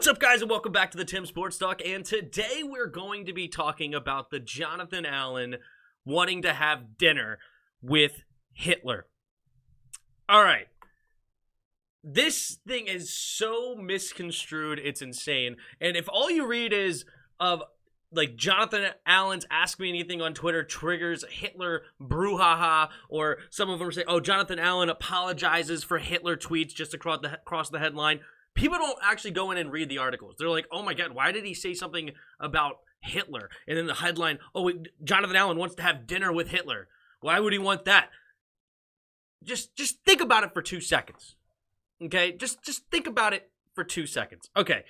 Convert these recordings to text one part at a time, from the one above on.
up, guys, and welcome back to the Tim Sports Talk. And today we're going to be talking about the Jonathan Allen wanting to have dinner with Hitler. All right. This thing is so misconstrued, it's insane. And if all you read is of like Jonathan Allen's Ask Me Anything on Twitter triggers Hitler brouhaha, or some of them say, oh, Jonathan Allen apologizes for Hitler tweets just across the headline. People don't actually go in and read the articles. They're like, oh my God, why did he say something about Hitler? And then the headline, oh, Jonathan Allen wants to have dinner with Hitler. Why would he want that? Just think about it for 2 seconds. Okay, just think about it for 2 seconds. Okay,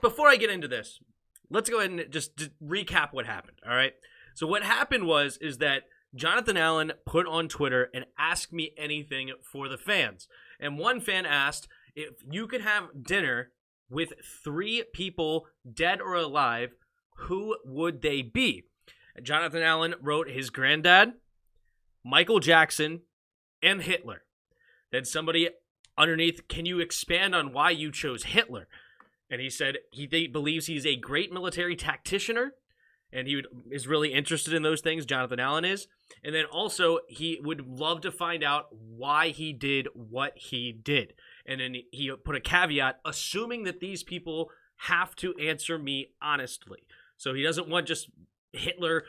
before I get into this, let's go ahead and just recap what happened, all right? So what happened is that Jonathan Allen put on Twitter and asked me anything for the fans. And one fan asked, if you could have dinner with 3 people, dead or alive, who would they be? And Jonathan Allen wrote his granddad, Michael Jackson, and Hitler. Then somebody underneath, can you expand on why you chose Hitler? And he said he believes he's a great military tacticianer, and he is really interested in those things, Jonathan Allen is. And then also, he would love to find out why he did what he did. And then he put a caveat, assuming that these people have to answer me honestly. So he doesn't want just Hitler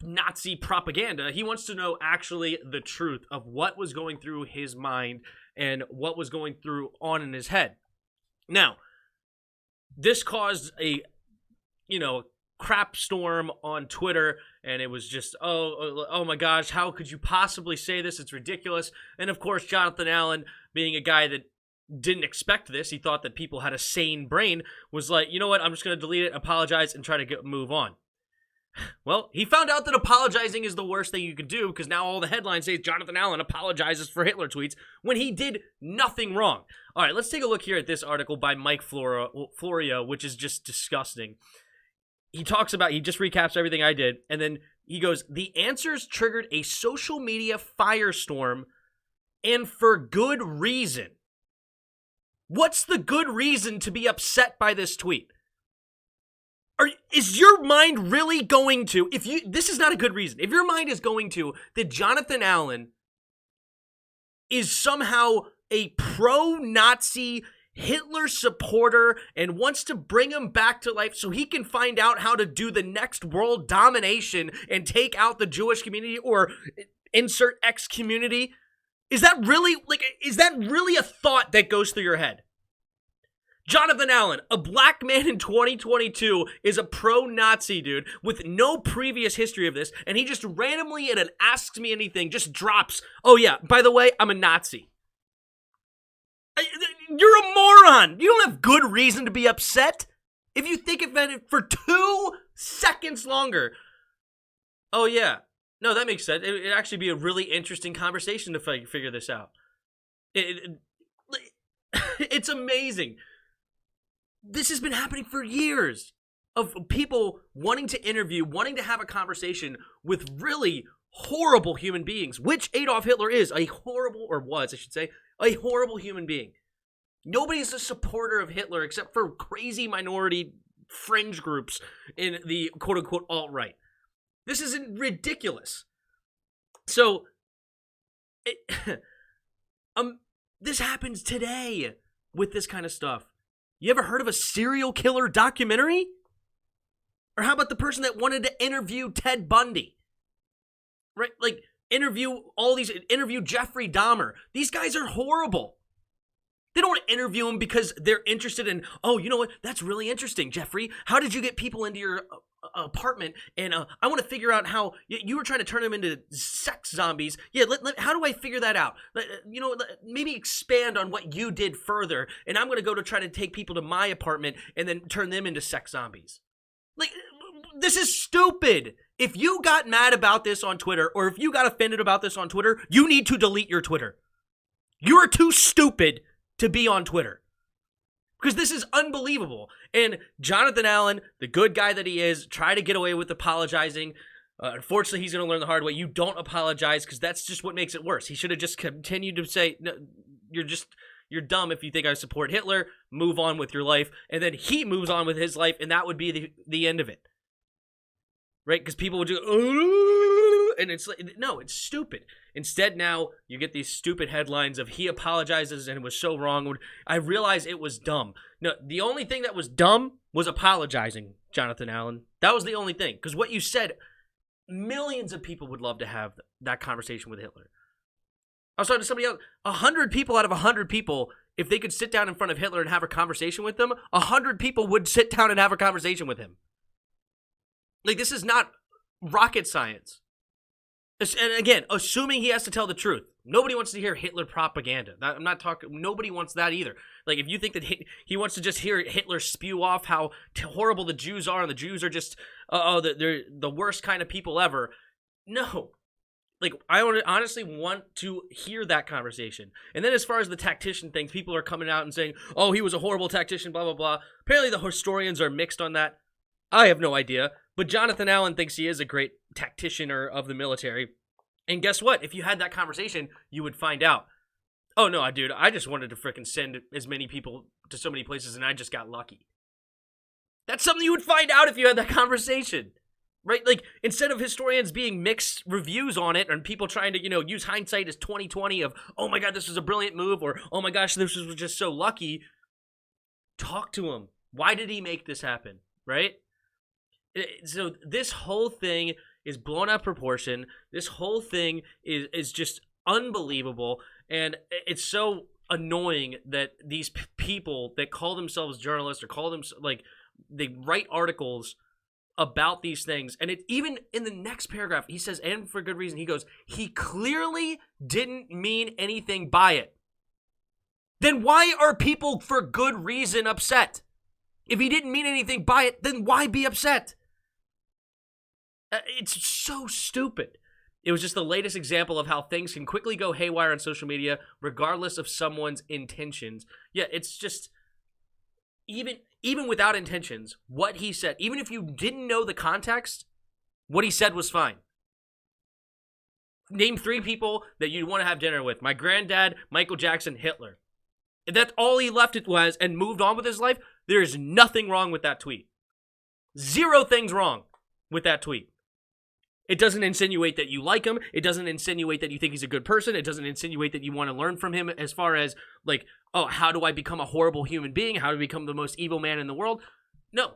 Nazi propaganda. He wants to know actually the truth of what was going through his mind and what was going through on in his head. Now, this caused a, crap storm on Twitter, and it was just, oh my gosh, how could you possibly say this? It's ridiculous. And of course, Jonathan Allen, being a guy that didn't expect this, he thought that people had a sane brain, was like, you know what, I'm just going to delete it, apologize, and try to move on. Well, he found out that apologizing is the worst thing you could do, because now all the headlines say Jonathan Allen apologizes for Hitler tweets when he did nothing wrong. All right, let's take a look here at this article by Mike Florio, which is just disgusting. He talks about, he just recaps everything I did, and then he goes, the answers triggered a social media firestorm, and for good reason. What's the good reason to be upset by this tweet? Is your mind really going to, this is not a good reason. If your mind is going to that Jonathan Allen is somehow a pro-Nazi Hitler supporter and wants to bring him back to life so he can find out how to do the next world domination and take out the Jewish community or insert X community, is that really a thought that goes through your head? Jonathan Allen, a black man in 2022, is a pro-Nazi dude with no previous history of this, and he just randomly, in an Asks Me Anything, just drops, oh yeah, by the way, I'm a Nazi. You're a moron! You don't have good reason to be upset if you think about it for 2 seconds longer. Oh yeah, no, that makes sense. It'd actually be a really interesting conversation to figure this out. It's amazing. This has been happening for years of people wanting to interview, wanting to have a conversation with really horrible human beings, which Adolf Hitler is a horrible human being. Nobody's a supporter of Hitler except for crazy minority fringe groups in the quote-unquote alt-right. This is ridiculous. So, this happens today with this kind of stuff. You ever heard of a serial killer documentary? Or how about the person that wanted to interview Ted Bundy? Right? Like, interview Jeffrey Dahmer. These guys are horrible. They don't want to interview them because they're interested in, oh, you know what? That's really interesting, Jeffrey. How did you get people into your apartment? And I want to figure out how you were trying to turn them into sex zombies. Yeah, how do I figure that out? Maybe expand on what you did further. And I'm going to go to try to take people to my apartment and then turn them into sex zombies. Like, this is stupid. If you got mad about this on Twitter, or if you got offended about this on Twitter, you need to delete your Twitter. You're too stupid to be on Twitter. Because this is unbelievable. And Jonathan Allen, the good guy that he is, tried to get away with apologizing. Unfortunately, he's going to learn the hard way. You don't apologize, because that's just what makes it worse. He should have just continued to say, no, You're dumb if you think I support Hitler. Move on with your life. And then he moves on with his life, and that would be the end of it. Right? Because people would do, and it's like, no, it's stupid. Instead, now you get these stupid headlines of he apologizes and it was so wrong. I realize it was dumb. No, the only thing that was dumb was apologizing, Jonathan Allen. That was the only thing. Because what you said, millions of people would love to have that conversation with Hitler. I was talking to somebody else. 100 people out of 100 people, if they could sit down in front of Hitler and have a conversation with them, 100 people would sit down and have a conversation with him. Like, this is not rocket science. And again, assuming he has to tell the truth. Nobody wants to hear Hitler propaganda. I'm not talking, nobody wants that either. Like, if you think that he wants to just hear Hitler spew off how horrible the Jews are and the Jews are just, they're the worst kind of people ever. No. Like, I honestly want to hear that conversation. And then as far as the tactician things, people are coming out and saying, oh, he was a horrible tactician, blah, blah, blah. Apparently the historians are mixed on that. I have no idea. But Jonathan Allen thinks he is a great tactician of the military. And guess what? If you had that conversation, you would find out. Oh, no, dude, I just wanted to frickin' send as many people to so many places, and I just got lucky. That's something you would find out if you had that conversation. Right? Like, instead of historians being mixed reviews on it and people trying to, use hindsight as 20/20 of, oh my God, this was a brilliant move, or oh my gosh, this was just so lucky, talk to him. Why did he make this happen? Right? So this whole thing is blown out of proportion. This whole thing is just unbelievable, and it's so annoying that these people that call themselves journalists or call them, like, they write articles about these things, and it even in the next paragraph he says, and for good reason, he goes, he clearly didn't mean anything by it. Then why are people for good reason upset? If he didn't mean anything by it, then why be upset? It's so stupid. It was just the latest example of how things can quickly go haywire on social media, regardless of someone's intentions. Yeah, it's just, even without intentions, what he said, even if you didn't know the context, what he said was fine. Name 3 people that you'd want to have dinner with. My granddad, Michael Jackson, Hitler. If that's all he left it was and moved on with his life, there is nothing wrong with that tweet. 0 things wrong with that tweet. It doesn't insinuate that you like him. It doesn't insinuate that you think he's a good person. It doesn't insinuate that you want to learn from him as far as, like, oh, how do I become a horrible human being? How do I become the most evil man in the world? No.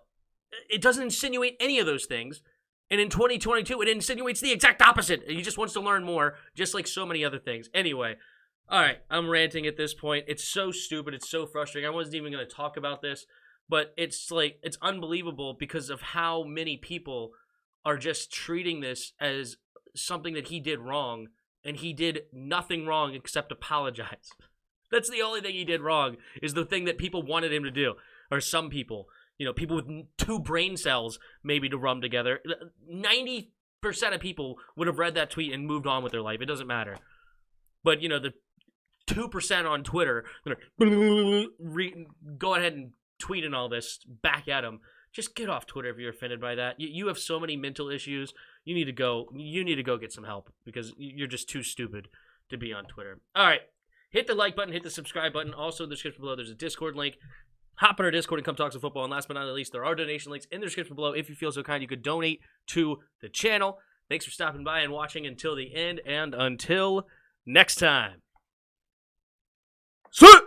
It doesn't insinuate any of those things. And in 2022, it insinuates the exact opposite. He just wants to learn more, just like so many other things. Anyway, all right, I'm ranting at this point. It's so stupid. It's so frustrating. I wasn't even going to talk about this, but it's like, it's unbelievable because of how many people are just treating this as something that he did wrong, and he did nothing wrong except apologize. That's the only thing he did wrong, is the thing that people wanted him to do, or some people, people with 2 brain cells maybe to rub together. 90% of people would have read that tweet and moved on with their life. It doesn't matter. But, the 2% on Twitter, go ahead and tweet and all this back at him. Just get off Twitter if you're offended by that. You have so many mental issues. You need to go get some help because you're just too stupid to be on Twitter. All right. Hit the like button, hit the subscribe button. Also in the description below, there's a Discord link. Hop in our Discord and come talk some football. And last but not least, there are donation links in the description below. If you feel so kind, you could donate to the channel. Thanks for stopping by and watching until the end, and until next time. See ya!